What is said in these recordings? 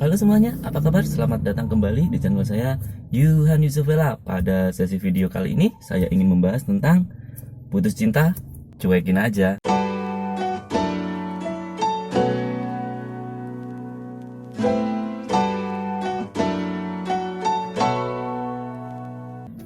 Halo semuanya, apa kabar? Selamat datang kembali di channel saya, Yuhan Yusufela. Pada sesi video kali ini, saya ingin membahas tentang putus cinta, cuekin aja.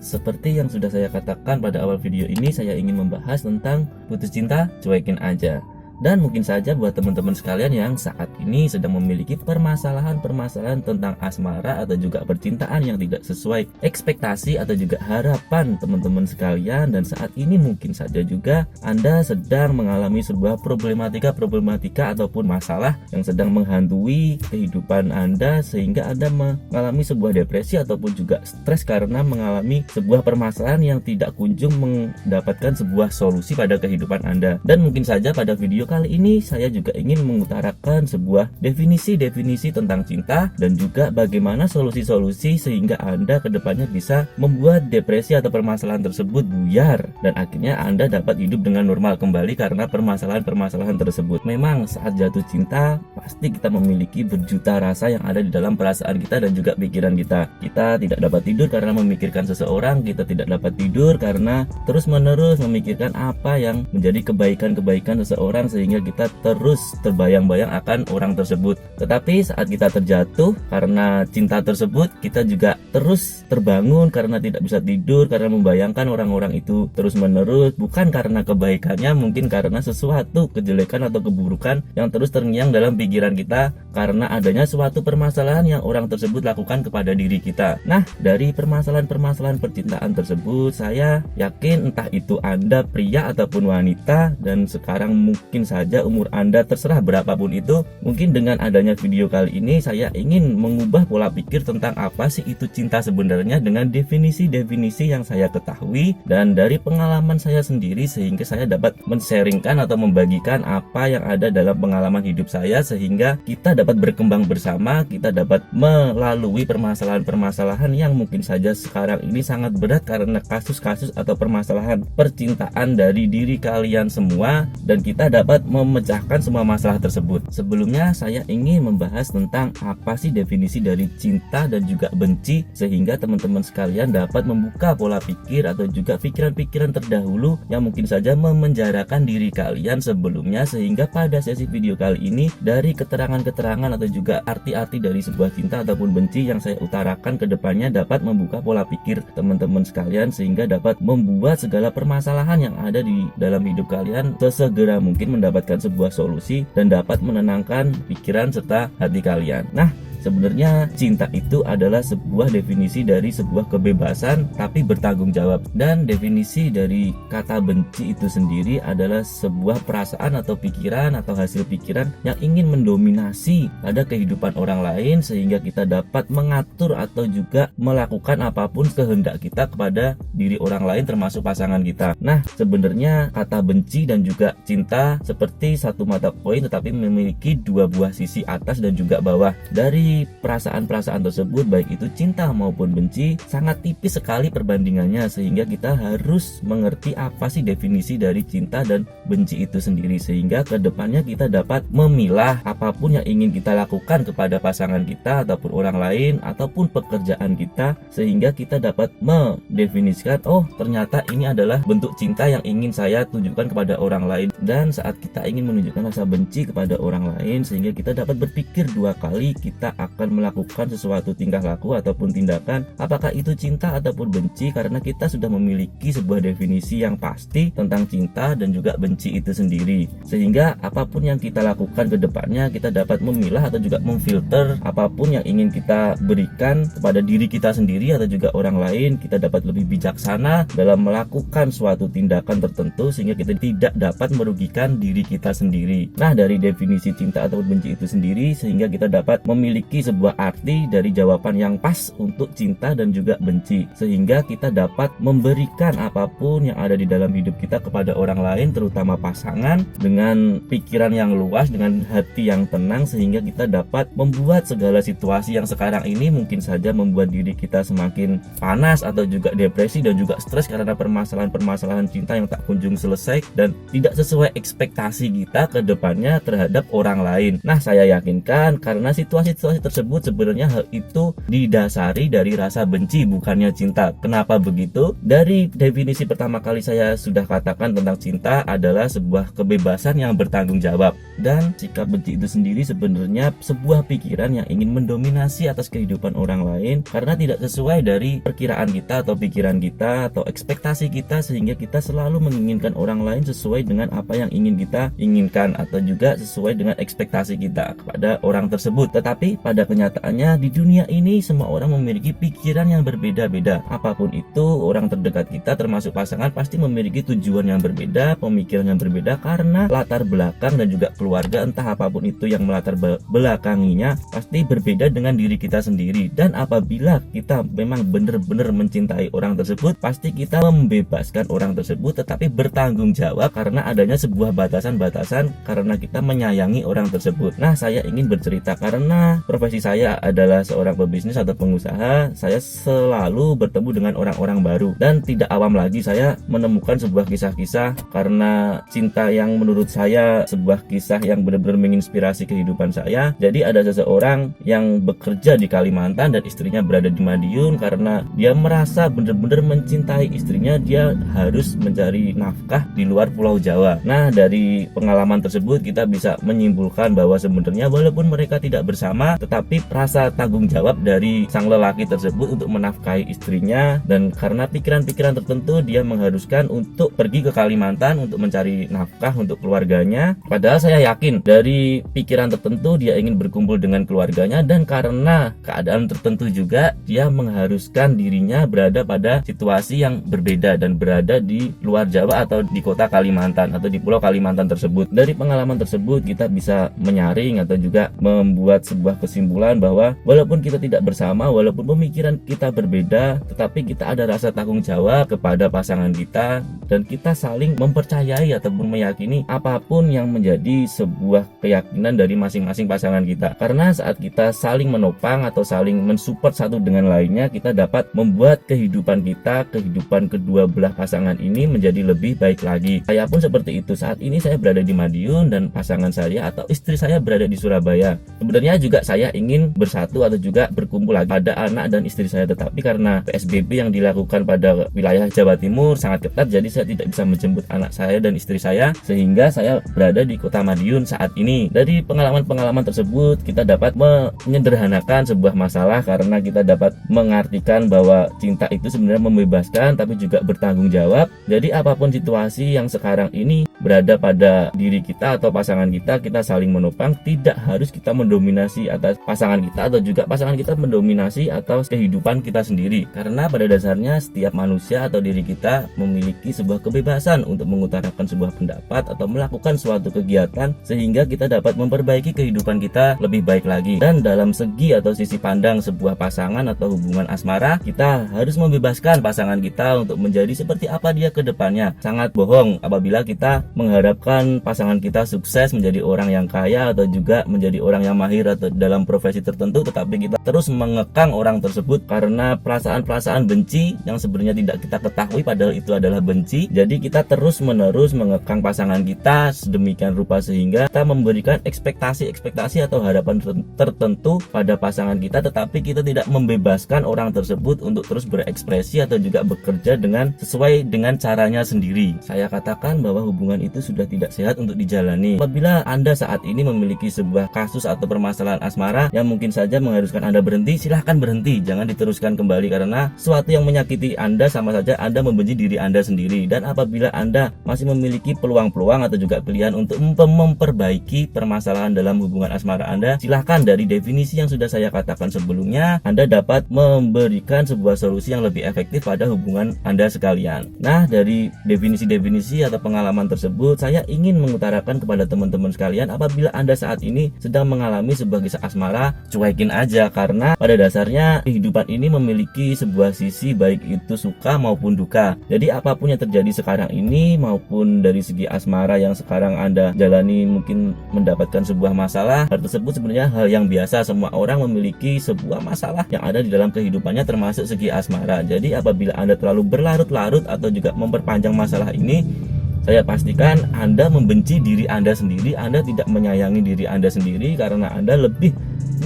Seperti yang sudah saya katakan pada awal video ini, saya ingin membahas tentang putus cinta, cuekin aja. Dan mungkin saja buat teman-teman sekalian yang saat ini sedang memiliki permasalahan-permasalahan tentang asmara atau juga percintaan yang tidak sesuai ekspektasi atau juga harapan teman-teman sekalian, dan saat ini mungkin saja juga Anda sedang mengalami sebuah problematika ataupun masalah yang sedang menghantui kehidupan Anda, sehingga Anda mengalami sebuah depresi ataupun juga stres karena mengalami sebuah permasalahan yang tidak kunjung mendapatkan sebuah solusi pada kehidupan Anda. Dan mungkin saja pada video kali ini saya juga ingin mengutarakan sebuah definisi-definisi tentang cinta dan juga bagaimana solusi-solusi sehingga Anda kedepannya bisa membuat depresi atau permasalahan tersebut buyar dan akhirnya Anda dapat hidup dengan normal kembali karena permasalahan-permasalahan tersebut. Memang saat jatuh cinta pasti kita memiliki berjuta rasa yang ada di dalam perasaan kita dan juga pikiran kita. Kita tidak dapat tidur karena memikirkan seseorang, kita tidak dapat tidur karena terus-menerus memikirkan apa yang menjadi kebaikan-kebaikan seseorang, sehingga kita terus terbayang-bayang akan orang tersebut. Tetapi saat kita terjatuh karena cinta tersebut, kita juga terus terbangun karena tidak bisa tidur karena membayangkan orang-orang itu terus-menerus, bukan karena kebaikannya, mungkin karena sesuatu kejelekan atau keburukan yang terus terngiang dalam pikiran kita karena adanya suatu permasalahan yang orang tersebut lakukan kepada diri kita. Nah, dari permasalahan-permasalahan percintaan tersebut, saya yakin entah itu Anda pria ataupun wanita, dan sekarang mungkin saja umur Anda terserah berapapun itu, mungkin dengan adanya video kali ini saya ingin mengubah pola pikir tentang apa sih itu cinta sebenarnya dengan definisi-definisi yang saya ketahui dan dari pengalaman saya sendiri, sehingga saya dapat men-sharingkan atau membagikan apa yang ada dalam pengalaman hidup saya, sehingga kita dapat berkembang bersama, kita dapat melalui permasalahan-permasalahan yang mungkin saja sekarang ini sangat berat karena kasus-kasus atau permasalahan percintaan dari diri kalian semua, dan kita dapat memecahkan semua masalah tersebut. Sebelumnya saya ingin membahas tentang apa sih definisi dari cinta dan juga benci, sehingga teman-teman sekalian dapat membuka pola pikir atau juga pikiran-pikiran terdahulu yang mungkin saja memenjarakan diri kalian sebelumnya, sehingga pada sesi video kali ini dari keterangan-keterangan atau juga arti-arti dari sebuah cinta ataupun benci yang saya utarakan ke depannya dapat membuka pola pikir teman-teman sekalian, sehingga dapat membuat segala permasalahan yang ada di dalam hidup kalian sesegera mungkin mendapatkan sebuah solusi dan dapat menenangkan pikiran serta hati kalian. Nah, sebenarnya cinta itu adalah sebuah definisi dari sebuah kebebasan tapi bertanggung jawab, dan definisi dari kata benci itu sendiri adalah sebuah perasaan atau pikiran atau hasil pikiran yang ingin mendominasi pada kehidupan orang lain, sehingga kita dapat mengatur atau juga melakukan apapun kehendak kita kepada diri orang lain termasuk pasangan kita. Nah, sebenarnya kata benci dan juga cinta seperti satu mata koin tetapi memiliki dua buah sisi atas dan juga bawah. Dari perasaan-perasaan tersebut, baik itu cinta maupun benci, sangat tipis sekali perbandingannya, sehingga kita harus mengerti apa sih definisi dari cinta dan benci itu sendiri, sehingga kedepannya kita dapat memilah apapun yang ingin kita lakukan kepada pasangan kita ataupun orang lain ataupun pekerjaan kita, sehingga kita dapat mendefinisikan, oh ternyata ini adalah bentuk cinta yang ingin saya tunjukkan kepada orang lain. Dan saat kita ingin menunjukkan rasa benci kepada orang lain, sehingga kita dapat berpikir dua kali kita akan melakukan sesuatu tingkah laku ataupun tindakan, apakah itu cinta ataupun benci, karena kita sudah memiliki sebuah definisi yang pasti tentang cinta dan juga benci itu sendiri, sehingga apapun yang kita lakukan ke depannya kita dapat memilah atau juga memfilter apapun yang ingin kita berikan kepada diri kita sendiri atau juga orang lain. Kita dapat lebih bijaksana dalam melakukan suatu tindakan tertentu sehingga kita tidak dapat merugikan diri kita sendiri. Nah, dari definisi cinta atau benci itu sendiri, sehingga kita dapat memiliki sebuah arti dari jawaban yang pas untuk cinta dan juga benci, sehingga kita dapat memberikan apapun yang ada di dalam hidup kita kepada orang lain, terutama pasangan, dengan pikiran yang luas, dengan hati yang tenang, sehingga kita dapat membuat segala situasi yang sekarang ini mungkin saja membuat diri kita semakin panas atau juga depresi dan juga stres karena permasalahan-permasalahan cinta yang tak kunjung selesai dan tidak sesuai ekspektasi kita ke depannya terhadap orang lain. Nah, saya yakinkan karena situasi-situasi tersebut sebenarnya hal itu didasari dari rasa benci, bukannya cinta. Kenapa begitu? Dari definisi pertama kali saya sudah katakan tentang cinta adalah sebuah kebebasan yang bertanggung jawab. Dan sikap benci itu sendiri sebenarnya sebuah pikiran yang ingin mendominasi atas kehidupan orang lain karena tidak sesuai dari perkiraan kita atau pikiran kita atau ekspektasi kita, sehingga kita selalu menginginkan orang lain sesuai dengan apa yang ingin kita inginkan atau juga sesuai dengan ekspektasi kita kepada orang tersebut. Tetapi pada kenyataannya di dunia ini semua orang memiliki pikiran yang berbeda-beda. Apapun itu, orang terdekat kita termasuk pasangan pasti memiliki tujuan yang berbeda, pemikiran yang berbeda karena latar belakang dan juga keluarga, entah apapun itu yang melatar belakanginya pasti berbeda dengan diri kita sendiri. Dan apabila kita memang benar-benar mencintai orang tersebut, pasti kita membebaskan orang tersebut tetapi bertanggung jawab karena adanya sebuah batasan-batasan karena kita menyayangi orang tersebut. Nah, saya ingin bercerita karena profesi saya adalah seorang pebisnis atau pengusaha. Saya selalu bertemu dengan orang-orang baru dan tidak awam lagi saya menemukan sebuah kisah-kisah karena cinta yang menurut saya sebuah kisah yang benar-benar menginspirasi kehidupan saya. Jadi ada seseorang yang bekerja di Kalimantan dan istrinya berada di Madiun. Karena dia merasa benar-benar mencintai istrinya, dia harus mencari nafkah di luar Pulau Jawa. Nah, dari pengalaman tersebut kita bisa menyimpulkan bahwa sebenarnya walaupun mereka tidak bersama, tetapi rasa tanggung jawab dari sang lelaki tersebut untuk menafkahi istrinya, dan karena pikiran-pikiran tertentu dia mengharuskan untuk pergi ke Kalimantan untuk mencari nafkah untuk keluarganya. Padahal saya yakin dari pikiran tertentu dia ingin berkumpul dengan keluarganya, dan karena keadaan tertentu juga dia mengharuskan dirinya berada pada situasi yang berbeda dan berada di luar Jawa atau di kota Kalimantan atau di pulau Kalimantan tersebut. Dari pengalaman tersebut kita bisa menyaring atau juga membuat sebuah kesimpulan bahwa walaupun kita tidak bersama, walaupun pemikiran kita berbeda, tetapi kita ada rasa tanggung jawab kepada pasangan kita dan kita saling mempercayai ataupun meyakini apapun yang menjadi sebuah keyakinan dari masing-masing pasangan kita. Karena saat kita saling menopang atau saling mensupport satu dengan lainnya, kita dapat membuat kehidupan kita, kehidupan kedua belah pasangan ini menjadi lebih baik lagi. Saya pun seperti itu. Saat ini saya berada di Madiun dan pasangan saya atau istri saya berada di Surabaya. Sebenarnya juga saya ingin bersatu atau juga berkumpul lagi pada anak dan istri saya, tetapi karena PSBB yang dilakukan pada wilayah Jawa Timur sangat ketat, jadi saya tidak bisa menjemput anak saya dan istri saya, sehingga saya berada di kota Madiun saat ini. Dari pengalaman-pengalaman tersebut kita dapat menyederhanakan sebuah masalah karena kita dapat mengartikan bahwa cinta itu sebenarnya membebaskan tapi juga bertanggung jawab. Jadi apapun situasi yang sekarang ini berada pada diri kita atau pasangan kita, kita saling menopang. Tidak harus kita mendominasi atas pasangan kita atau juga pasangan kita mendominasi atas kehidupan kita sendiri. Karena pada dasarnya setiap manusia atau diri kita memiliki sebuah kebebasan untuk mengutarakan sebuah pendapat atau melakukan suatu kegiatan sehingga kita dapat memperbaiki kehidupan kita lebih baik lagi. Dan dalam segi atau sisi pandang sebuah pasangan atau hubungan asmara, kita harus membebaskan pasangan kita untuk menjadi seperti apa dia ke depannya. Sangat bohong apabila kita mengharapkan pasangan kita sukses menjadi orang yang kaya atau juga menjadi orang yang mahir atau dalam profesi tertentu, tetapi kita terus mengekang orang tersebut karena perasaan-perasaan benci yang sebenarnya tidak kita ketahui padahal itu adalah benci. Jadi kita terus menerus mengekang pasangan kita sedemikian rupa sehingga kita memberikan ekspektasi atau harapan tertentu pada pasangan kita, tetapi kita tidak membebaskan orang tersebut untuk terus berekspresi atau juga bekerja dengan sesuai dengan caranya sendiri. Saya katakan bahwa hubungan itu sudah tidak sehat untuk dijalani. Apabila Anda saat ini memiliki sebuah kasus atau permasalahan asmara yang mungkin saja mengharuskan Anda berhenti, silahkan berhenti, jangan diteruskan kembali karena sesuatu yang menyakiti Anda sama saja Anda membenci diri Anda sendiri. Dan apabila Anda masih memiliki peluang-peluang atau juga pilihan untuk memperbaiki permasalahan dalam hubungan asmara Anda, silahkan. Dari definisi yang sudah saya katakan sebelumnya, Anda dapat memberikan sebuah solusi yang lebih efektif pada hubungan Anda sekalian. Nah, dari definisi-definisi atau pengalaman tersebut, saya ingin mengutarakan kepada teman-teman sekalian, apabila Anda saat ini sedang mengalami sebuah kisah asmara, cuekin aja karena pada dasarnya kehidupan ini memiliki sebuah sisi baik itu suka maupun duka. Jadi apapun yang terjadi sekarang ini maupun dari segi asmara yang sekarang Anda jalani mungkin mendapatkan sebuah masalah, hal tersebut sebenarnya hal yang biasa. Semua orang memiliki sebuah masalah yang ada di dalam kehidupannya termasuk segi asmara. Jadi apabila Anda terlalu berlarut-larut atau juga memperpanjang masalah ini, saya pastikan Anda membenci diri Anda sendiri. Anda tidak menyayangi diri Anda sendiri karena Anda lebih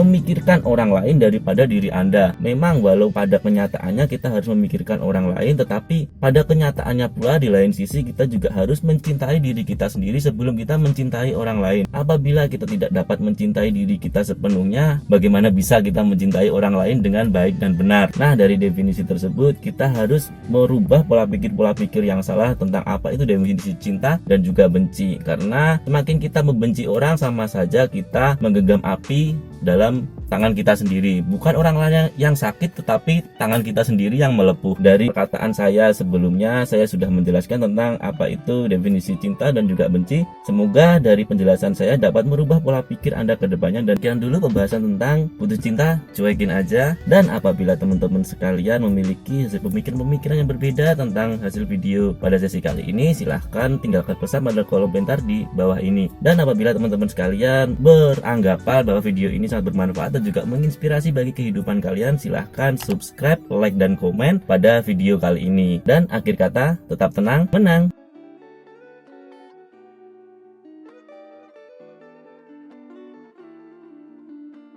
memikirkan orang lain daripada diri Anda. Memang walau pada kenyataannya kita harus memikirkan orang lain, tetapi pada kenyataannya pula di lain sisi kita juga harus mencintai diri kita sendiri sebelum kita mencintai orang lain. Apabila kita tidak dapat mencintai diri kita sepenuhnya, bagaimana bisa kita mencintai orang lain dengan baik dan benar? Nah, dari definisi tersebut kita harus merubah pola pikir yang salah tentang apa itu definisi cinta dan juga benci. Karena semakin kita membenci orang, sama saja kita menggenggam api dalam tangan kita sendiri. Bukan orang lain yang sakit, tetapi tangan kita sendiri yang melepuh. Dari perkataan saya sebelumnya, saya sudah menjelaskan tentang apa itu definisi cinta dan juga benci. Semoga dari penjelasan saya dapat merubah pola pikir Anda ke depannya. Dan sekian dulu pembahasan tentang putus cinta, cuekin aja. Dan apabila teman-teman sekalian memiliki hasil pemikiran-pemikiran yang berbeda tentang hasil video pada sesi kali ini, silahkan tinggalkan pesan pada kolom komentar di bawah ini. Dan apabila teman-teman sekalian beranggapan bahwa video ini sangat bermanfaat dan juga menginspirasi bagi kehidupan kalian, silahkan subscribe, like, dan komen pada video kali ini. Dan akhir kata, tetap tenang, menang.